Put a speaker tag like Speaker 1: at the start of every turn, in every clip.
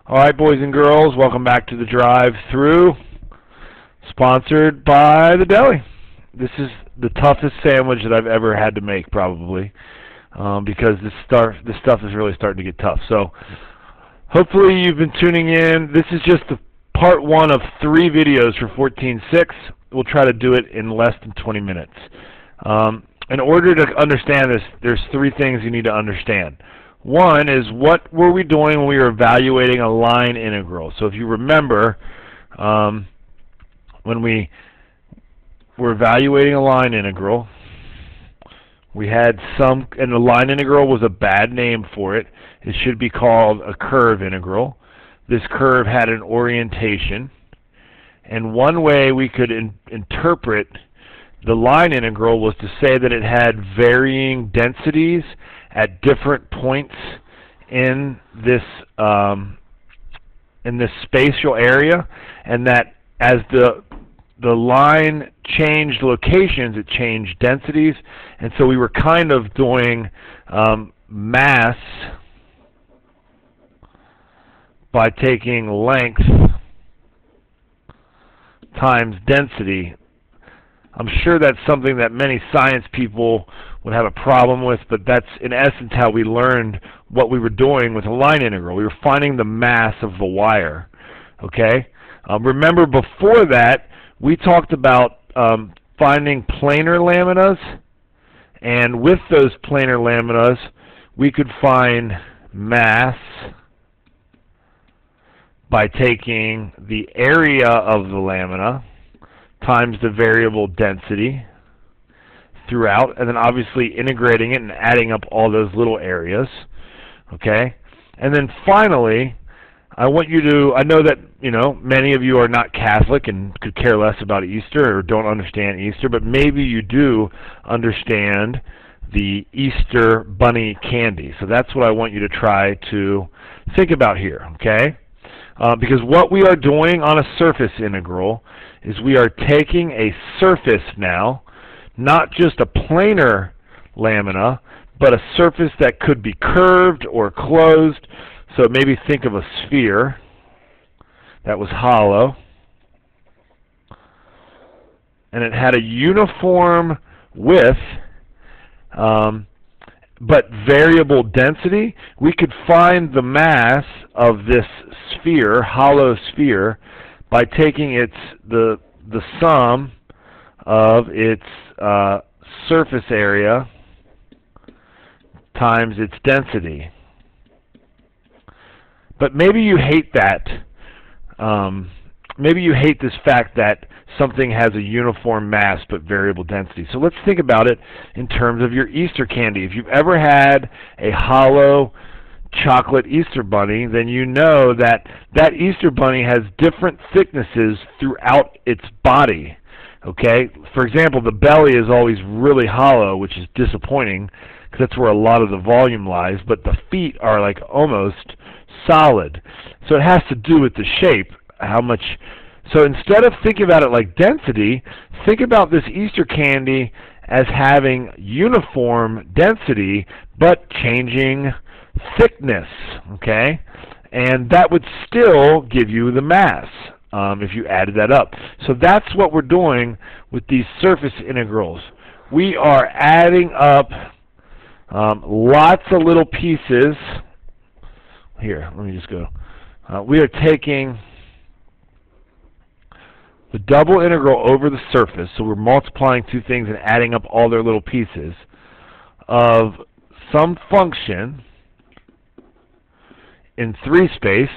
Speaker 1: All right, boys and girls, welcome back to the drive-through, sponsored by the deli. This is the toughest sandwich that I've ever had to make, probably, because this stuff is really starting to get tough. So, hopefully you've been tuning in. This is just the part 1 of 3 videos for 14.6. We'll try to do it in less than 20 minutes. In order to understand this, there's 3 things you need to understand. One is, what were we doing when we were evaluating a line integral? So if you remember, when we were evaluating a line integral, we had and the line integral was a bad name for it. It should be called a curve integral. This curve had an orientation, and one way we could interpret the line integral was to say that it had varying densities at different points in this spatial area, and that as the line changed locations, it changed densities, and so we were kind of doing mass by taking length times density. I'm sure that's something that many science people would have a problem with, but that's in essence how we learned what we were doing with a line integral. We were finding the mass of the wire. Okay? Remember, before that, we talked about finding planar laminas, and with those planar laminas, we could find mass by taking the area of the lamina times the variable density throughout, and then obviously integrating it and adding up all those little areas. Okay? And then finally, I want you to, I know that, many of you are not Catholic and could care less about Easter or don't understand Easter, but maybe you do understand the Easter bunny candy. So that's what I want you to try to think about here, okay? Because what we are doing on a surface integral is we are taking a surface now, not just a planar lamina, but a surface that could be curved or closed. So maybe think of a sphere that was hollow, and it had a uniform width, but variable density. We could find the mass of this sphere, hollow sphere, by taking the sum of its surface area times its density. But maybe you hate that. Maybe you hate this fact that something has a uniform mass but variable density. So let's think about it in terms of your Easter candy. If you've ever had a hollow chocolate Easter bunny, then you know that that Easter bunny has different thicknesses throughout its body. Okay? For example, the belly is always really hollow, which is disappointing because that's where a lot of the volume lies, but the feet are like almost solid. So it has to do with the shape, how much. So instead of thinking about it like density, think about this Easter candy as having uniform density but changing thickness, okay? And that would still give you the mass if you added that up. So that's what we're doing with these surface integrals. We are adding up lots of little pieces. Here, let me just go. We are taking the double integral over the surface, so we're multiplying two things and adding up all their little pieces of some function in 3 space.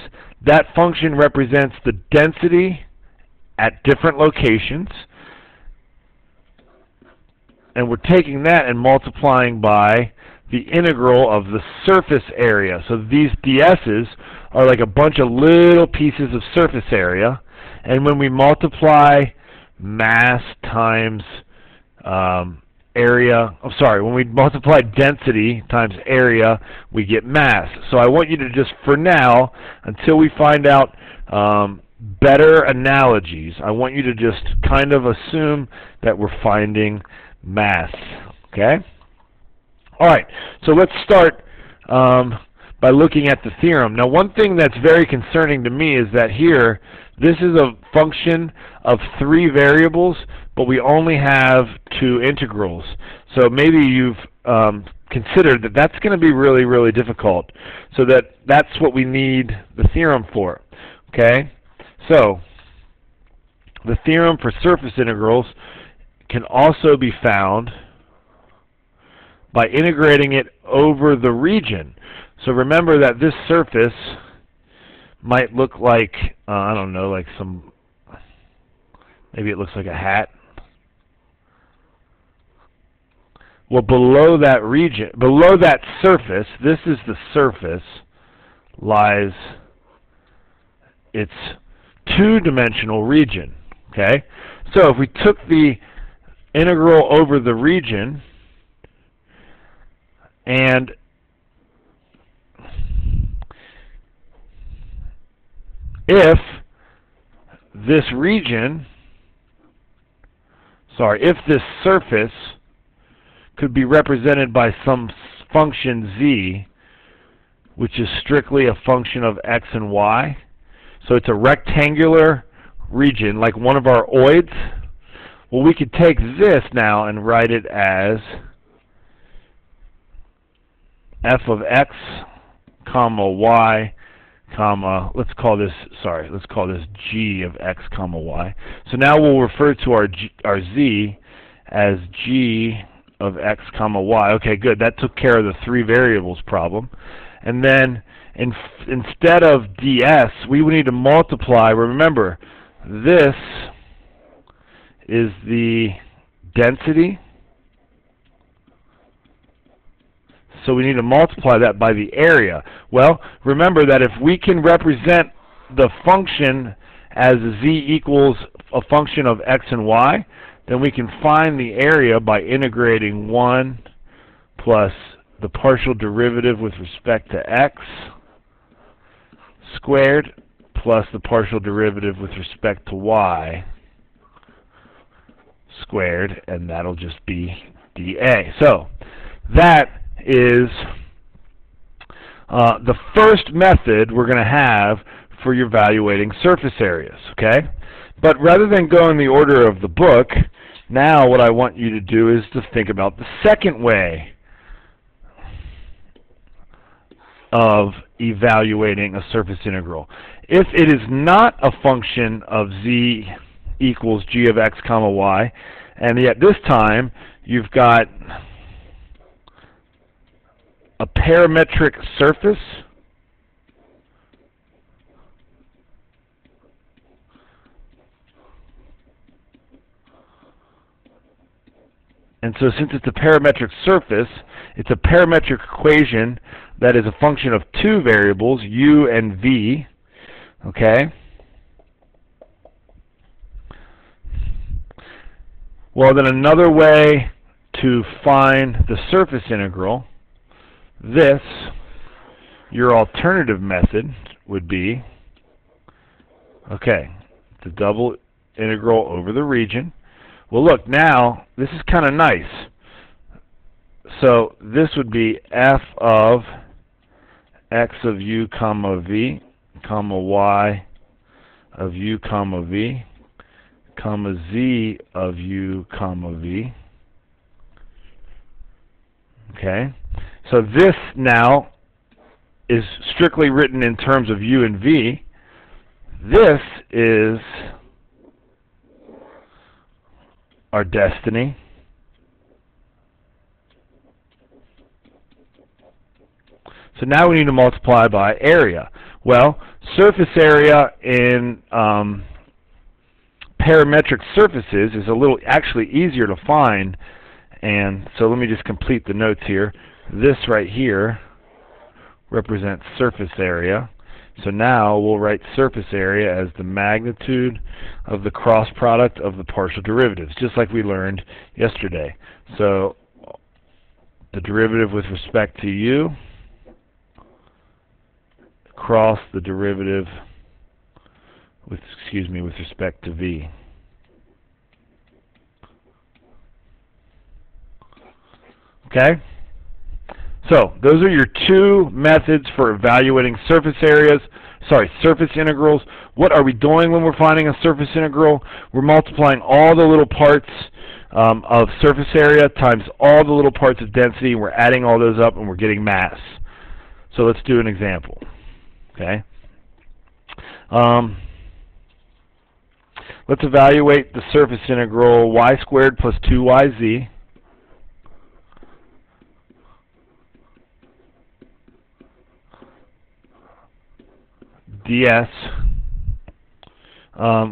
Speaker 1: That function represents the density at different locations, and we're taking that and multiplying by the integral of the surface area. So these DS's are like a bunch of little pieces of surface area, and when we multiply mass times area, when we multiply density times area, we get mass. So I want you to just, for now, until we find out better analogies, I want you to just kind of assume that we're finding mass, okay? All right, so let's start by looking at the theorem. Now, one thing that's very concerning to me is that here, this is a function of 3 variables, but we only have 2 integrals. So maybe you've considered that that's going to be really, really difficult. So that's what we need the theorem for. Okay? So the theorem for surface integrals can also be found by integrating it over the region. So remember that this surface might look like, I don't know, like maybe it looks like a hat. Well, below that region, below that surface, this is the surface, lies its 2-dimensional region. Okay? So if we took the integral over the region and if this surface could be represented by some function z, which is strictly a function of x and y, so it's a rectangular region like one of our oids, well, we could take this now and write it as f of x comma y comma, let's call this g of x comma y. So now we'll refer to our z as g of x comma y. Okay, good. That took care of the 3 variables problem. And then instead of ds, we would need to multiply. Remember, this is the density. So we need to multiply that by the area. Well, remember that if we can represent the function as z equals a function of x and y, then we can find the area by integrating 1 plus the partial derivative with respect to x squared plus the partial derivative with respect to y squared, and that'll just be dA. So that is the first method we're going to have for your evaluating surface areas. Okay? But rather than go in the order of the book, now what I want you to do is to think about the second way of evaluating a surface integral. If it is not a function of z equals g of x comma y, and yet this time you've got a parametric surface, and so since it's a parametric surface, it's a parametric equation that is a function of 2 variables, u and v. Okay? Well, then another way to find the surface integral, your alternative method would be, okay, the double integral over the region. Well, look, now, this is kind of nice. So this would be f of x of u comma v comma y of u comma v comma z of u comma v. Okay? So this now is strictly written in terms of u and v. This is our destiny. So now we need to multiply by area. Well, surface area in parametric surfaces is a little actually easier to find, and so let me just complete the notes here. This right here represents surface area. So now we'll write surface area as the magnitude of the cross product of the partial derivatives, just like we learned yesterday. So the derivative with respect to u cross the derivative with respect to v. Okay? So those are your two methods for evaluating surface integrals. What are we doing when we're finding a surface integral? We're multiplying all the little parts of surface area times all the little parts of density. We're adding all those up and we're getting mass. So let's do an example. Okay. Let's evaluate the surface integral y squared plus 2yz ds,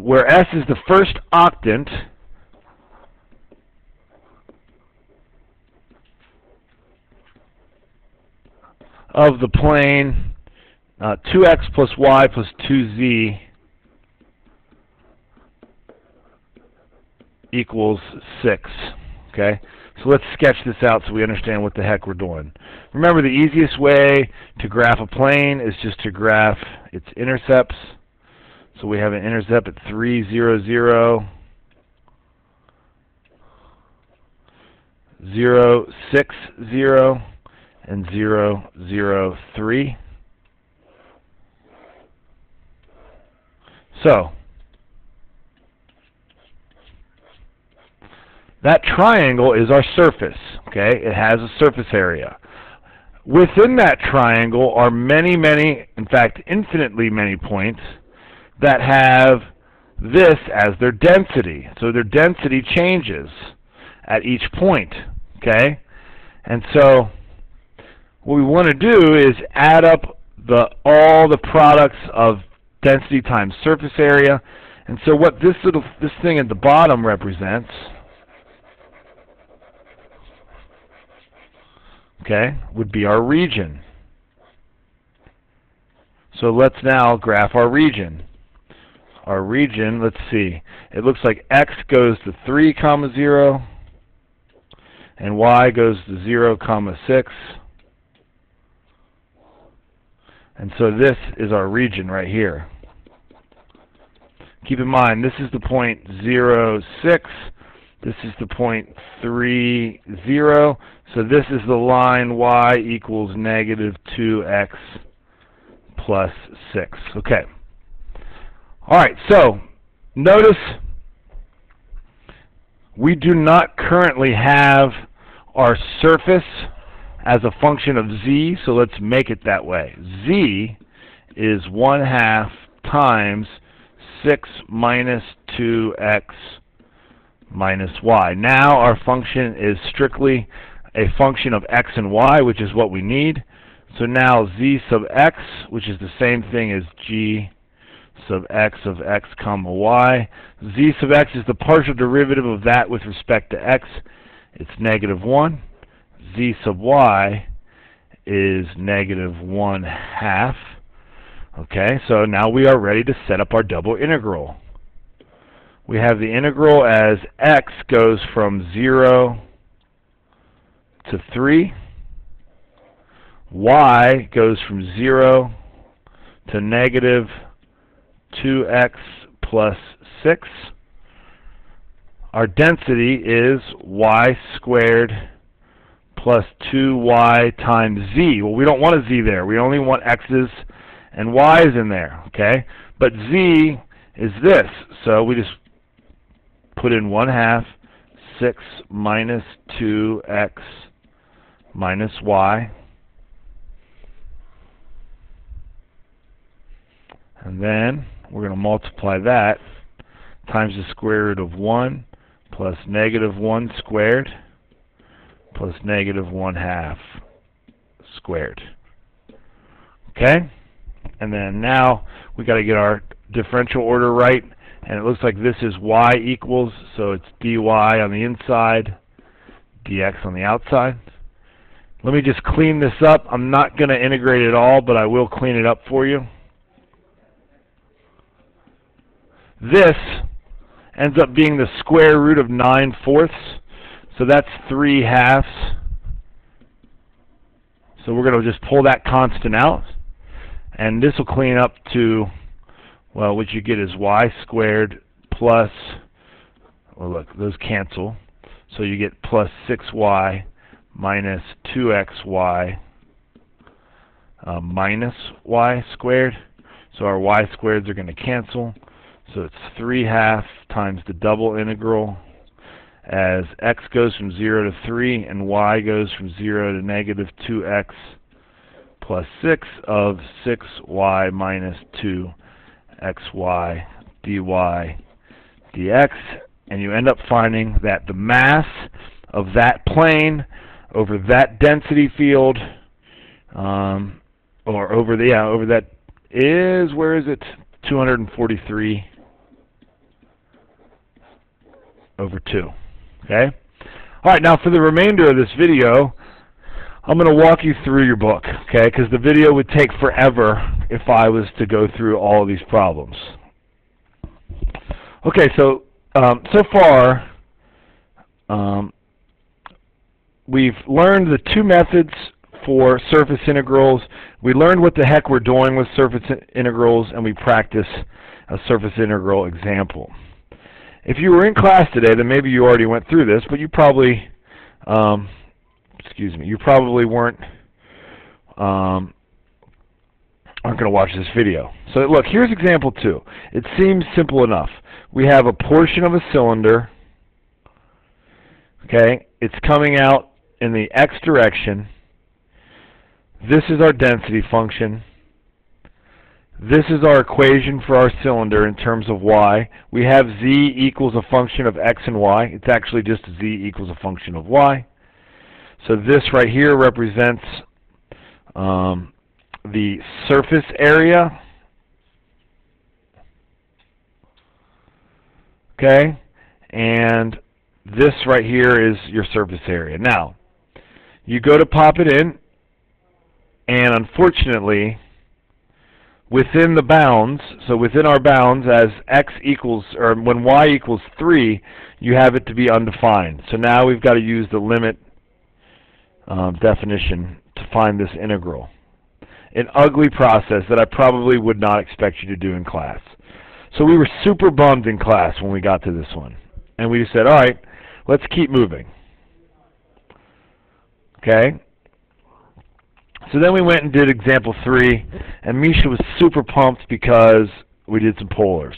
Speaker 1: where s is the first octant of the plane 2x plus y plus 2z equals 6. Okay, so let's sketch this out so we understand what the heck we're doing. Remember, the easiest way to graph a plane is just to graph its intercepts. So we have an intercept at 3, 0, 0, 0, 6, 0, and 0, 0, 3. So that triangle is our surface. Okay, it has a surface area. Within that triangle are many, in fact, infinitely many points that have this as their density. So their density changes at each point. Okay, and so what we want to do is add up all the products of density times surface area. And so what this thing at the bottom represents, okay, would be our region. So let's now graph our region. Our region, let's see, it looks like x goes to 3, 0, and y goes to 0, 6. And so this is our region right here. Keep in mind, this is the point 0, 6. This is the point 3, 0. So this is the line y equals negative 2x plus 6. Okay. All right, so notice we do not currently have our surface as a function of z, so let's make it that way. Z is 1/2 times 6 minus 2x minus y. Now our function is strictly a function of x and y, which is what we need. So now z sub x, which is the same thing as g sub x of x comma y. Z sub x is the partial derivative of that with respect to x. It's negative 1. Z sub y is negative 1/2. Okay, so now we are ready to set up our double integral. We have the integral as x goes from 0 to 3. Y goes from 0 to negative 2x plus 6. Our density is y squared plus 2y times z. Well, we don't want a z there. We only want x's and y's in there, okay? But z is this, so we just put in 1/2 6 minus 2x minus y. And then we're going to multiply that times the square root of 1 plus negative 1 squared plus negative 1/2 squared. Okay? And then now we got to get our differential order right, and it looks like this is y equals, so it's dy on the inside, dx on the outside. Let me just clean this up. I'm not going to integrate it all, but I will clean it up for you. This ends up being the square root of 9/4, so that's 3/2. So we're going to just pull that constant out, and this will clean up to, well, what you get is y squared plus, well, look, those cancel, so you get plus 6y minus 2xy minus y squared. So our y squareds are going to cancel. So it's 3/2 times the double integral as x goes from 0 to 3 and y goes from 0 to negative 2x plus 6 of 6y minus 2xy dy dx. And you end up finding that the mass of that plane over that density field, or over that is, where is it? 243 over 2. Okay? All right, now for the remainder of this video, I'm going to walk you through your book, okay? Because the video would take forever if I was to go through all of these problems. Okay, so so far, we've learned the two methods for surface integrals. We learned what the heck we're doing with surface integrals, and we practice a surface integral example. If you were in class today, then maybe you already went through this, but you probably, you probably aren't going to watch this video. So look, here's example 2. It seems simple enough. We have a portion of a cylinder. Okay, it's coming out in the x direction. This is our density function. This is our equation for our cylinder in terms of y. We have z equals a function of x and y. It's actually just z equals a function of y. So this right here represents the surface area. Okay, and this right here is your surface area. Now, you go to pop it in, and unfortunately, within the bounds, so within our bounds, as x equals, or when y equals 3, you have it to be undefined. So now we've got to use the limit definition to find this integral. An ugly process that I probably would not expect you to do in class. So we were super bummed in class when we got to this one. And we just said, all right, let's keep moving. Okay? So then we went and did example 3, and Misha was super pumped because we did some polars.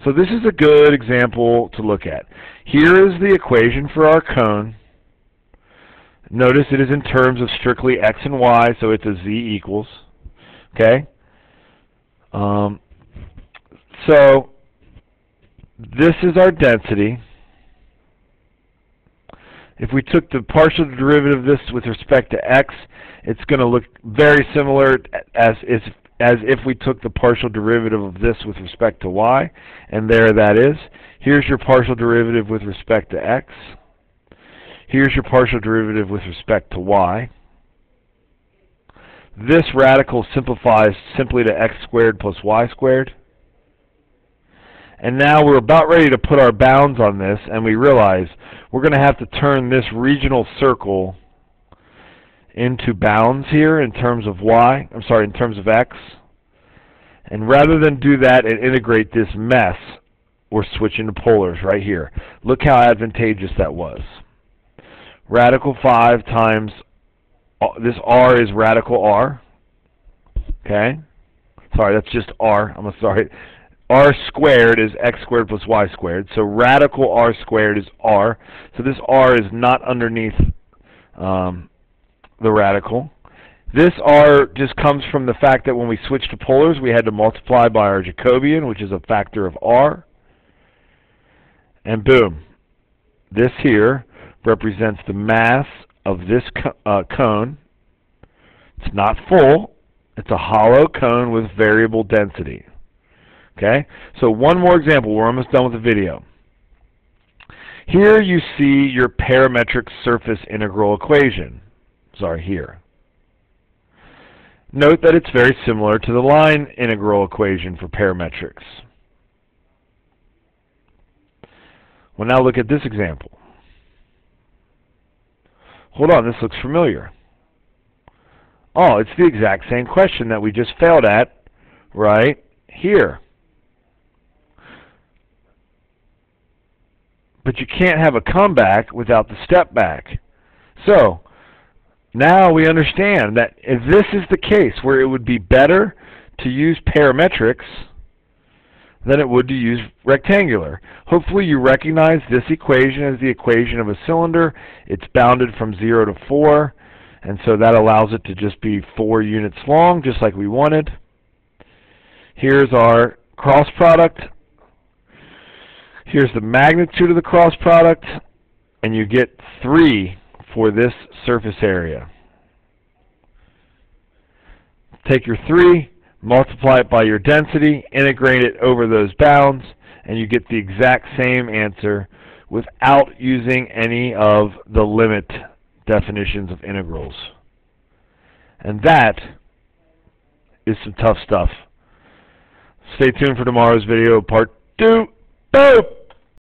Speaker 1: So this is a good example to look at. Here is the equation for our cone. Notice it is in terms of strictly x and y, so it's a z equals. Okay? So this is our density. If we took the partial derivative of this with respect to x, it's going to look very similar as if we took the partial derivative of this with respect to y, and there that is. Here's your partial derivative with respect to x. Here's your partial derivative with respect to y. This radical simplifies simply to x squared plus y squared. And now we're about ready to put our bounds on this, and we realize we're going to have to turn this regional circle into bounds here in terms of y, in terms of x. And rather than do that and integrate this mess, we're switching to polars right here. Look how advantageous that was. Radical 5 times, this r is radical r. Okay? Sorry, that's just r. I'm sorry. R squared is x squared plus y squared. So radical r squared is r. So this r is not underneath the radical. This r just comes from the fact that when we switched to polars, we had to multiply by our Jacobian, which is a factor of r. And boom. This here represents the mass of this cone. It's not full. It's a hollow cone with variable density. Okay? So one more example. We're almost done with the video. Here you see your parametric surface integral equation. Sorry, here. Note that it's very similar to the line integral equation for parametrics. Well, now look at this example. Hold on, this looks familiar. Oh, it's the exact same question that we just failed at right here. But you can't have a comeback without the step back. So, Now we understand that if this is the case where it would be better to use parametrics than it would to use rectangular. Hopefully you recognize this equation as the equation of a cylinder. It's bounded from 0 to 4, and so that allows it to just be 4 units long, just like we wanted. Here's our cross product. Here's the magnitude of the cross product, and you get 3 for this surface area. Take your 3, multiply it by your density, integrate it over those bounds, and you get the exact same answer without using any of the limit definitions of integrals. And that is some tough stuff. Stay tuned for tomorrow's video, part 2. Boom!